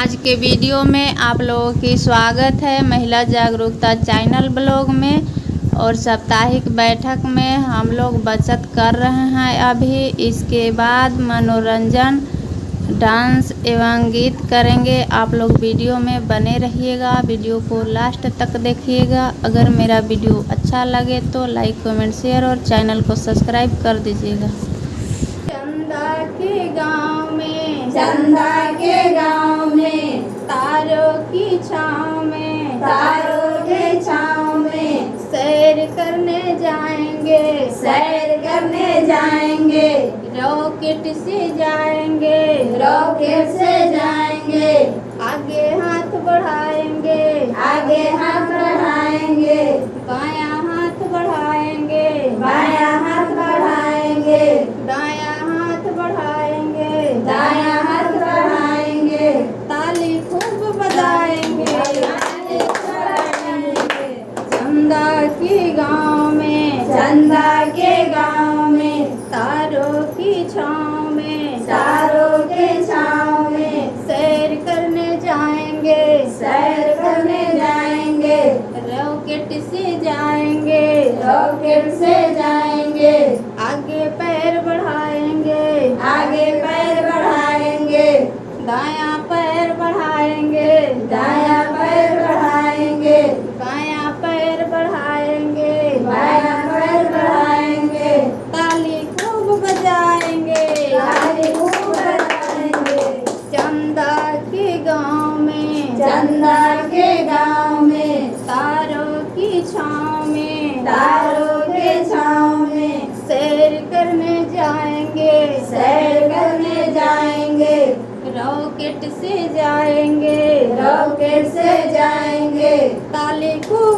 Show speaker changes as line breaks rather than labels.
आज के वीडियो में आप लोगों की स्वागत है महिला जागरूकता चैनल ब्लॉग में। और साप्ताहिक बैठक में हम लोग बचत कर रहे हैं। अभी इसके बाद मनोरंजन, डांस एवं गीत करेंगे। आप लोग वीडियो में बने रहिएगा, वीडियो को लास्ट तक देखिएगा। अगर मेरा वीडियो अच्छा लगे तो लाइक, कमेंट, शेयर और चैनल को सब्सक्राइब कर दीजिएगा।
चंदा के गांव में,
चंदा के गांव में,
तारों की छाँव में,
तारों के छाँव में,
सैर करने जाएंगे,
सैर करने जाएंगे,
रॉकेट से जाएंगे,
रॉकेट से जाएंगे,
आगे हाथ बढ़ाएंगे,
आगे हाथ बढ़ाएंगे,
बायां हाथ बढ़ाएंगे,
बायां हाथ बढ़ाएंगे,
दायां हाथ बढ़ाएंगे,
दायां हाथ बढ़ाएंगे,
ताली खूब बजाएंगे। चंदा के गांव में,
चंदा के गांव में,
तारों की छाँव में,
तारों के छाँव में,
सैर करने जाएंगे,
सैर करने जाएंगे,
रॉकेट से जाएंगे,
रॉकेट से जाएंगे,
आगे पैर बढ़ाएंगे,
आगे पैर बढ़ाएंगे,
दायां पैर बढ़ाएंगे,
दायां पैर बढ़ाएंगे,
बायां पैर बढ़ाएंगे,
बायां पैर बढ़ाएंगे,
ताली खूब बजाएंगे।
ताली खूब बजाएंगे।
चंदा के गांव में,
चंदा के गांव में,
तारों की छाँव में,
तारों के छाँव में,
सैर करने जाएंगे,
सैर करने जाएंगे,
रॉकेट से जाएंगे,
रॉकेट से जाएंगे,
ताली खूब